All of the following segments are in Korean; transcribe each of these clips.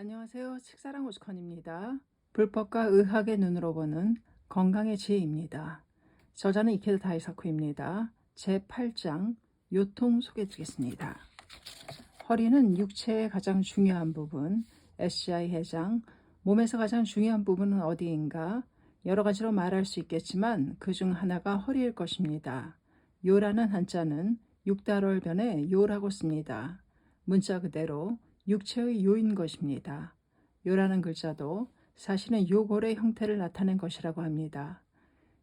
안녕하세요. 식사랑 오스컨입니다. 불법과 의학의 눈으로 보는 건강의 지혜입니다. 저자는 이케다 다이사쿠입니다. 제8장 요통 소개해드리겠습니다. 허리는 육체의 가장 중요한 부분, SCI 해장, 몸에서 가장 중요한 부분은 어디인가? 여러 가지로 말할 수 있겠지만 그 중 하나가 허리일 것입니다. 요라는 한자는 육달월변에 요라고 씁니다. 문자 그대로 육체의 요인 것입니다. 요라는 글자도 사실은 요골의 형태를 나타낸 것이라고 합니다.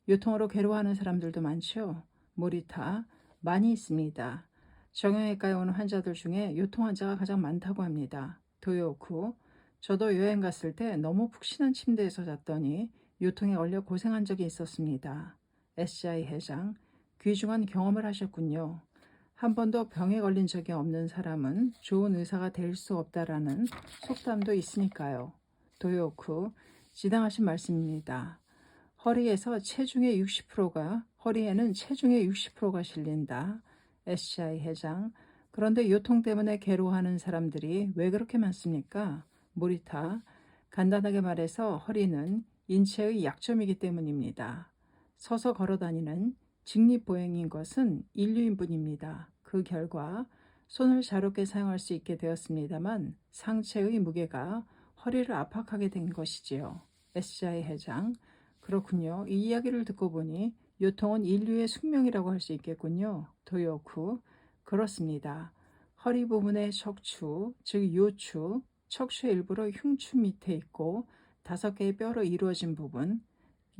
요통으로 괴로워하는 사람들도 많죠. 모리타 많이 있습니다. 정형외과에 오는 환자들 중에 요통 환자가 가장 많다고 합니다. 도요쿠, 저도 여행 갔을 때 너무 푹신한 침대에서 잤더니 요통에 걸려 고생한 적이 있었습니다. SCI 회장, 귀중한 경험을 하셨군요. 한 번도 병에 걸린 적이 없는 사람은 좋은 의사가 될 수 없다라는 속담도 있으니까요. 도요쿠, 지당하신 말씀입니다. 허리에는 체중의 60%가 실린다. SCI 회장. 그런데 요통 때문에 괴로워하는 사람들이 왜 그렇게 많습니까? 모리타. 간단하게 말해서 허리는 인체의 약점이기 때문입니다. 서서 걸어다니는 직립보행인 것은 인류인 뿐입니다. 그 결과 손을 자유롭게 사용할 수 있게 되었습니다만 상체의 무게가 허리를 압박하게 된 것이지요. SCI 회장. 그렇군요. 이 이야기를 듣고 보니 요통은 인류의 숙명이라고 할 수 있겠군요. 도요쿠. 그렇습니다. 허리 부분의 척추, 즉 요추, 척추의 일부로 흉추 밑에 있고 5개의 뼈로 이루어진 부분,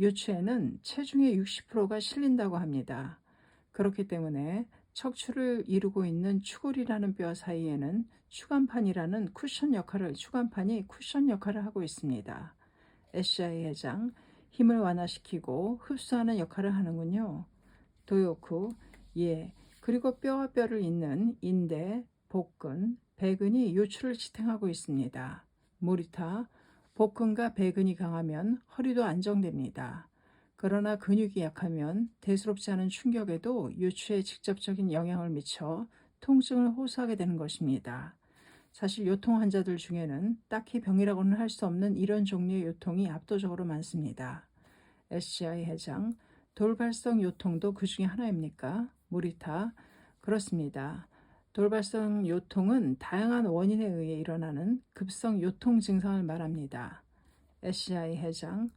요추에는 체중의 60%가 실린다고 합니다. 그렇기 때문에 척추를 이루고 있는 추골이라는 뼈 사이에는 추간판이 쿠션 역할을 하고 있습니다. SCI 회장, 힘을 완화시키고 흡수하는 역할을 하는군요. 도요쿠, 예. 그리고 뼈와 뼈를 잇는 인대, 복근, 배근이 요추를 지탱하고 있습니다. 모리타, 복근과 배근이 강하면 허리도 안정됩니다. 그러나 근육이 약하면 대수롭지 않은 충격에도 요추에 직접적인 영향을 미쳐 통증을 호소하게 되는 것입니다. 사실 요통 환자들 중에는 딱히 병이라고는 할 수 없는 이런 종류의 요통이 압도적으로 많습니다. SCI 회장, 돌발성 요통도 그 중에 하나입니까? 모리타, 그렇습니다. 돌발성 요통은 다양한 원인에 의해 일어나는 급성 요통 증상을 말합니다. SCI 회장,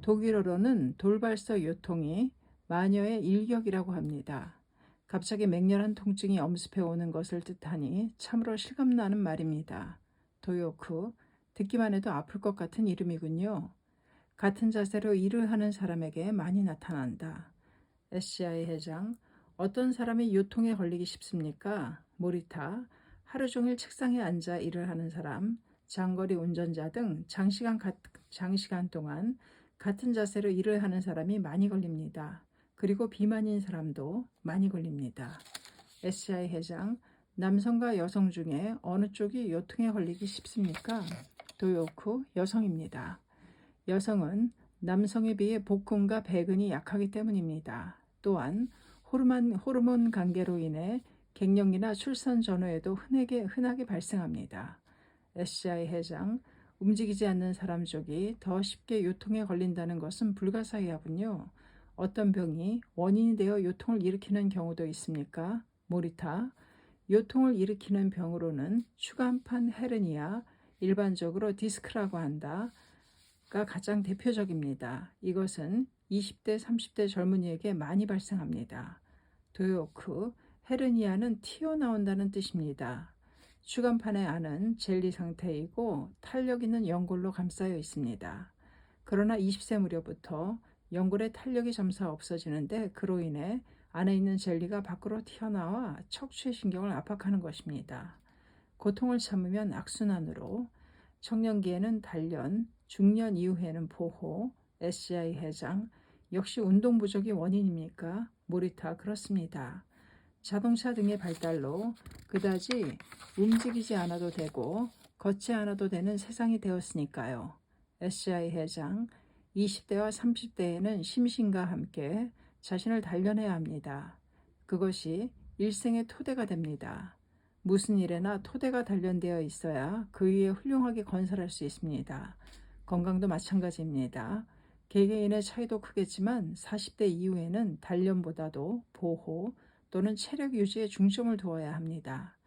독일어로는 돌발성 요통이 마녀의 일격이라고 합니다. 갑자기 맹렬한 통증이 엄습해 오는 것을 뜻하니 참으로 실감나는 말입니다. 도요쿠, 듣기만 해도 아플 것 같은 이름이군요. 같은 자세로 일을 하는 사람에게 많이 나타난다. SCI 회장, 어떤 사람이 요통에 걸리기 쉽습니까? 모리타, 하루 종일 책상에 앉아 일을 하는 사람, 장거리 운전자 등 장시간 동안 같은 자세로 일을 하는 사람이 많이 걸립니다. 그리고 비만인 사람도 많이 걸립니다. SCI 회장, 남성과 여성 중에 어느 쪽이 요통에 걸리기 쉽습니까? 도요쿠, 여성입니다. 여성은 남성에 비해 복근과 배근이 약하기 때문입니다. 또한 호르몬 관계로 인해 갱년기나 출산 전후에도 흔하게 발생합니다. SCI 회장, 움직이지 않는 사람 쪽이 더 쉽게 요통에 걸린다는 것은 불가사의하군요. 어떤 병이 원인이 되어 요통을 일으키는 경우도 있습니까? 모리타, 요통을 일으키는 병으로는 추간판 헤르니아, 일반적으로 디스크라고 한다. 가 가장 대표적입니다. 이것은 20대, 30대 젊은이에게 많이 발생합니다. 도요크, 헤르니아는 튀어나온다는 뜻입니다. 추간판의 안은 젤리 상태이고 탄력 있는 연골로 감싸여 있습니다. 그러나 20세 무렵부터 연골의 탄력이 점차 없어지는데 그로 인해 안에 있는 젤리가 밖으로 튀어나와 척추의 신경을 압박하는 것입니다. 고통을 참으면 악순환으로 청년기에는 단련, 중년 이후에는 보호, SCI 해장, 역시 운동 부족이 원인입니까? 모리타, 그렇습니다. 자동차 등의 발달로 그다지 움직이지 않아도 되고 걷지 않아도 되는 세상이 되었으니까요. SCI 해장, 20대와 30대에는 심신과 함께 자신을 단련해야 합니다. 그것이 일생의 토대가 됩니다. 무슨 일에나 토대가 단련되어 있어야 그 위에 훌륭하게 건설할 수 있습니다. 건강도 마찬가지입니다. 개개인의 차이도 크겠지만 40대 이후에는 단련보다도 보호 또는 체력 유지에 중점을 두어야 합니다.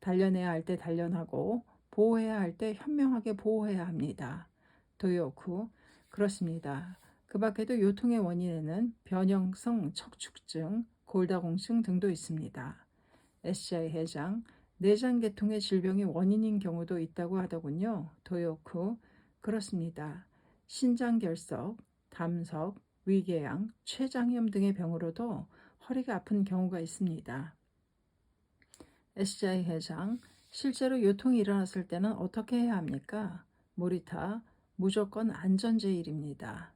단련해야 할 때 단련하고 보호해야 할 때 현명하게 보호해야 합니다. 도요쿠, 그렇습니다. 그 밖에도 요통의 원인에는 변형성 척추증, 골다공증 등도 있습니다. SCI 회장, 내장계통의 질병이 원인인 경우도 있다고 하더군요. 도요쿠, 그렇습니다. 신장결석, 담석, 위궤양, 췌장염 등의 병으로도 허리가 아픈 경우가 있습니다. SCI 회장, 실제로 요통이 일어났을 때는 어떻게 해야 합니까? 모리타, 무조건 안전제일입니다.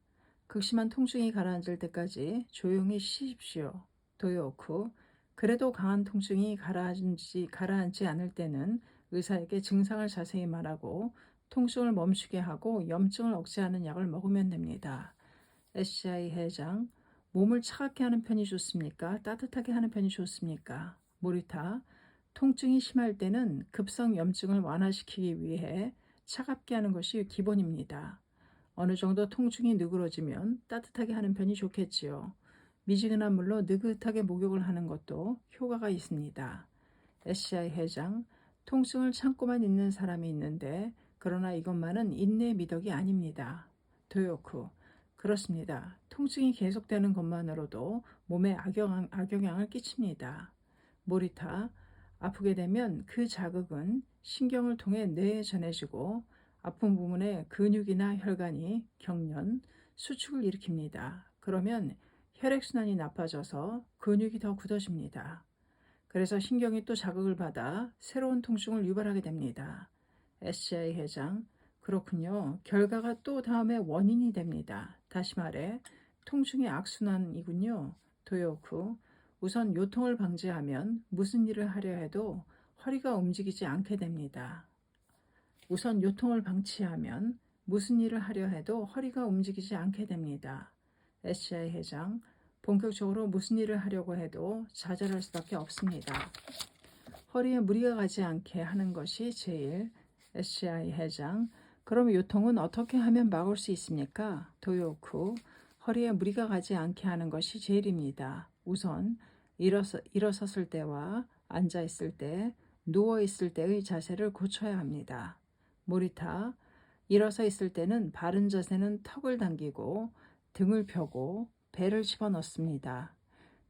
극심한 통증이 가라앉을 때까지 조용히 쉬십시오. 도요쿠, 그래도 강한 통증이 가라앉지 않을 때는 의사에게 증상을 자세히 말하고 통증을 멈추게 하고 염증을 억제하는 약을 먹으면 됩니다. SCI 회장, 몸을 차갑게 하는 편이 좋습니까? 따뜻하게 하는 편이 좋습니까? 모리타, 통증이 심할 때는 급성 염증을 완화시키기 위해 차갑게 하는 것이 기본입니다. 어느 정도 통증이 누그러지면 따뜻하게 하는 편이 좋겠지요. 미지근한 물로 느긋하게 목욕을 하는 것도 효과가 있습니다. SCI 회장, 통증을 참고만 있는 사람이 있는데 그러나 이것만은 인내의 미덕이 아닙니다. 도요쿠, 그렇습니다. 통증이 계속되는 것만으로도 몸에 악영향을 끼칩니다. 모리타, 아프게 되면 그 자극은 신경을 통해 뇌에 전해지고 아픈 부분에 근육이나 혈관이 경련, 수축을 일으킵니다. 그러면 혈액순환이 나빠져서 근육이 더 굳어집니다. 그래서 신경이 또 자극을 받아 새로운 통증을 유발하게 됩니다. SCI 회장, 그렇군요. 결과가 또 다음에 원인이 됩니다. 다시 말해 통증의 악순환이군요. 도요쿠, 우선 요통을 방지하면 무슨 일을 하려 해도 허리가 움직이지 않게 됩니다. 우선 요통을 방치하면 무슨 일을 하려 해도 허리가 움직이지 않게 됩니다. SCI 회장, 본격적으로 무슨 일을 하려고 해도 좌절할 수밖에 없습니다. 허리에 무리가 가지 않게 하는 것이 제일. SCI 회장, 그럼 요통은 어떻게 하면 막을 수 있습니까? 도요쿠, 허리에 무리가 가지 않게 하는 것이 제일입니다. 우선 일어섰을 때와 앉아 있을 때, 누워 있을 때의 자세를 고쳐야 합니다. 모리타, 일어서 있을 때는 바른 자세는 턱을 당기고 등을 펴고 배를 집어넣습니다.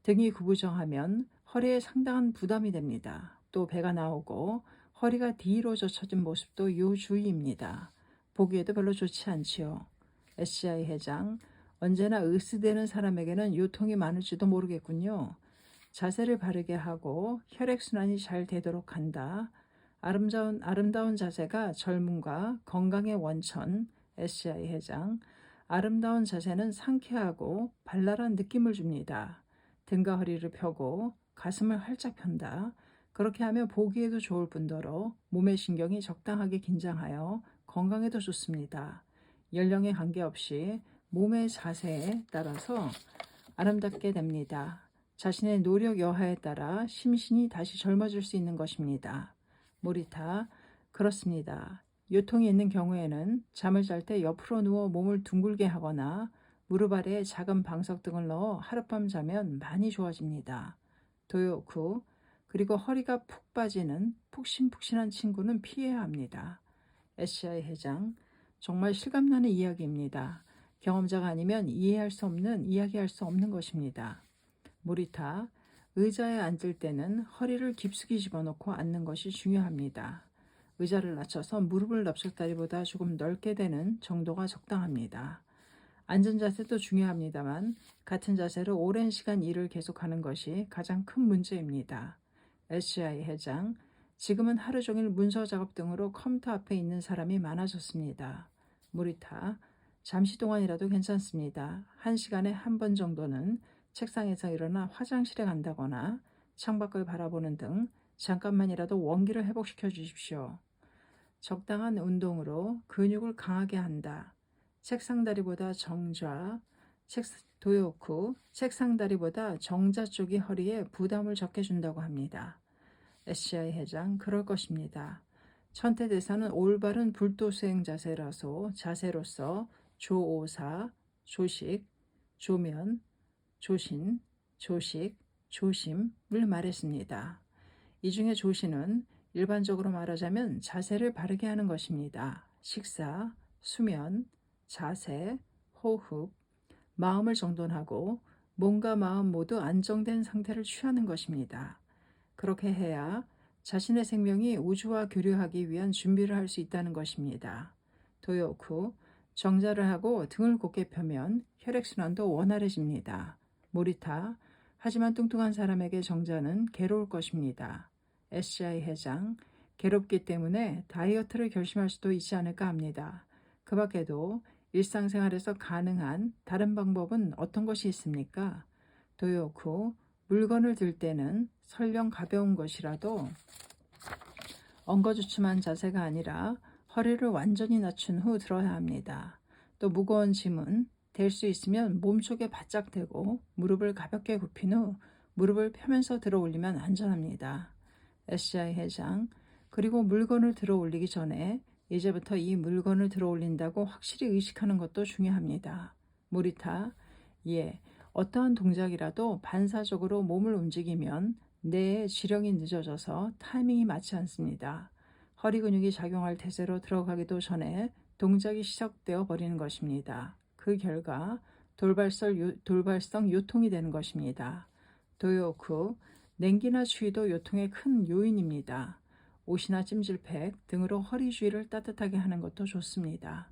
등이 구부정하면 허리에 상당한 부담이 됩니다. 또 배가 나오고 허리가 뒤로 젖혀진 모습도 요주의입니다. 보기에도 별로 좋지 않지요. SCI 회장, 언제나 으스대는 사람에게는 요통이 많을지도 모르겠군요. 자세를 바르게 하고 혈액순환이 잘 되도록 한다. 아름다운 자세가 젊음과 건강의 원천. SCI 회장, 아름다운 자세는 상쾌하고 발랄한 느낌을 줍니다. 등과 허리를 펴고 가슴을 활짝 편다. 그렇게 하면 보기에도 좋을 뿐더러 몸의 신경이 적당하게 긴장하여 건강에도 좋습니다. 연령에 관계없이 몸의 자세에 따라서 아름답게 됩니다. 자신의 노력 여하에 따라 심신이 다시 젊어질 수 있는 것입니다. 모리타, 그렇습니다. 요통이 있는 경우에는 잠을 잘 때 옆으로 누워 몸을 둥글게 하거나 무릎 아래에 작은 방석 등을 넣어 하룻밤 자면 많이 좋아집니다. 도요쿠, 그리고 허리가 푹 빠지는 푹신푹신한 친구는 피해야 합니다. SCI 회장, 정말 실감나는 이야기입니다. 경험자가 아니면 이야기할 수 없는 것입니다. 모리타, 의자에 앉을 때는 허리를 깊숙이 집어넣고 앉는 것이 중요합니다. 의자를 낮춰서 무릎을 넓적다리보다 조금 넓게 되는 정도가 적당합니다. 앉은 자세도 중요합니다만 같은 자세로 오랜 시간 일을 계속하는 것이 가장 큰 문제입니다. SCI 회장, 지금은 하루 종일 문서 작업 등으로 컴퓨터 앞에 있는 사람이 많아졌습니다. 모리타, 잠시 동안이라도 괜찮습니다. 1시간에 한 번 정도는 책상에서 일어나 화장실에 간다거나 창밖을 바라보는 등 잠깐만이라도 원기를 회복시켜 주십시오. 적당한 운동으로 근육을 강하게 한다. 도요쿠, 책상다리보다 정자 쪽이 허리에 부담을 적게 준다고 합니다. SCI 회장, 그럴 것입니다. 천태대사는 올바른 불도수행 자세로서 조오사, 조식, 조면, 조신, 조식, 조심을 말했습니다. 이 중에 조신은 일반적으로 말하자면 자세를 바르게 하는 것입니다. 식사, 수면, 자세, 호흡, 마음을 정돈하고 몸과 마음 모두 안정된 상태를 취하는 것입니다. 그렇게 해야 자신의 생명이 우주와 교류하기 위한 준비를 할 수 있다는 것입니다. 도요쿠, 정자를 하고 등을 곧게 펴면 혈액순환도 원활해집니다. 모리타, 하지만 뚱뚱한 사람에게 정자는 괴로울 것입니다. SCI 회장, 괴롭기 때문에 다이어트를 결심할 수도 있지 않을까 합니다. 그 밖에도 일상생활에서 가능한 다른 방법은 어떤 것이 있습니까? 도요쿠, 물건을 들 때는 설령 가벼운 것이라도 엉거주춤한 자세가 아니라 허리를 완전히 낮춘 후 들어야 합니다. 또 무거운 짐은 될 수 있으면 몸쪽에 바짝 대고 무릎을 가볍게 굽힌 후 무릎을 펴면서 들어 올리면 안전합니다. SCI 회장, 그리고 물건을 들어 올리기 전에 이제부터 이 물건을 들어 올린다고 확실히 의식하는 것도 중요합니다. 모리타, 예, 어떠한 동작이라도 반사적으로 몸을 움직이면 뇌의 지령이 늦어져서 타이밍이 맞지 않습니다. 허리 근육이 작용할 태세로 들어가기도 전에 동작이 시작되어 버리는 것입니다. 그 결과 돌발성 요통이 되는 것입니다. 도요쿠, 냉기나 추위도 요통의 큰 요인입니다. 옷이나 찜질팩 등으로 허리 주위를 따뜻하게 하는 것도 좋습니다.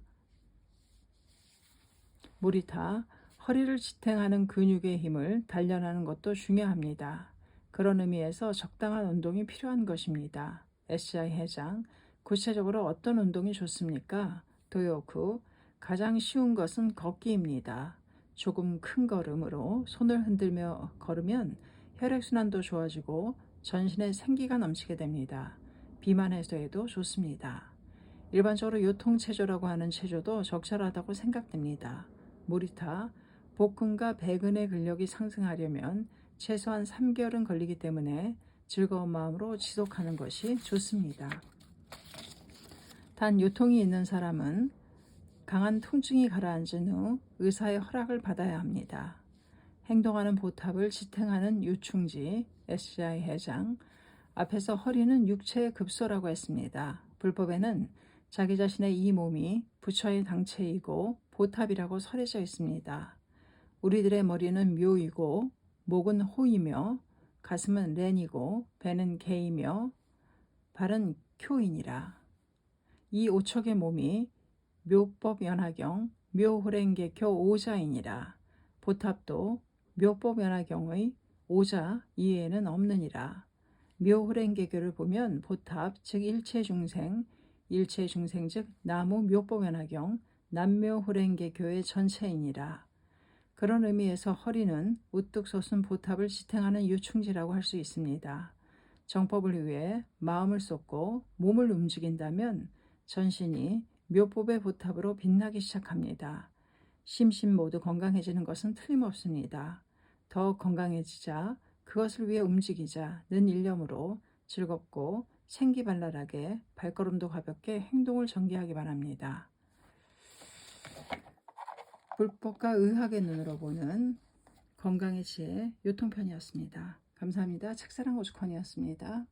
모리타, 허리를 지탱하는 근육의 힘을 단련하는 것도 중요합니다. 그런 의미에서 적당한 운동이 필요한 것입니다. SCI 회장, 구체적으로 어떤 운동이 좋습니까? 도요쿠, 가장 쉬운 것은 걷기입니다. 조금 큰 걸음으로 손을 흔들며 걸으면 혈액순환도 좋아지고 전신에 생기가 넘치게 됩니다. 비만 해소에도 좋습니다. 일반적으로 요통체조라고 하는 체조도 적절하다고 생각됩니다. 모리타, 복근과 배근의 근력이 상승하려면 최소한 3개월은 걸리기 때문에 즐거운 마음으로 지속하는 것이 좋습니다. 단 요통이 있는 사람은 강한 통증이 가라앉은 후 의사의 허락을 받아야 합니다. 행동하는 보탑을 지탱하는 유충지, SCI 회장, 앞에서 허리는 육체의 급소라고 했습니다. 불법에는 자기 자신의 이 몸이 부처의 당체이고 보탑이라고 설해져 있습니다. 우리들의 머리는 묘이고 목은 호이며 가슴은 렌이고 배는 개이며 발은 쿄이니라. 이 오척의 몸이 묘법연화경 묘호랭개교 오자이니라. 보탑도 묘법연화경의 오자 이외에는 없느니라. 묘호랭개교를 보면 보탑 즉 일체중생 즉 나무 묘법연화경 남묘호랭개교의 전체이니라. 그런 의미에서 허리는 우뚝 솟은 보탑을 지탱하는 유충지라고 할 수 있습니다. 정법을 위해 마음을 쏟고 몸을 움직인다면 전신이 묘법의 보탑으로 빛나기 시작합니다. 심신 모두 건강해지는 것은 틀림없습니다. 더 건강해지자, 그것을 위해 움직이자는 일념으로 즐겁고 생기발랄하게 발걸음도 가볍게 행동을 전개하기 바랍니다. 불법과 의학의 눈으로 보는 건강의 지혜 요통편이었습니다. 감사합니다. 책사랑 오죽헌이었습니다.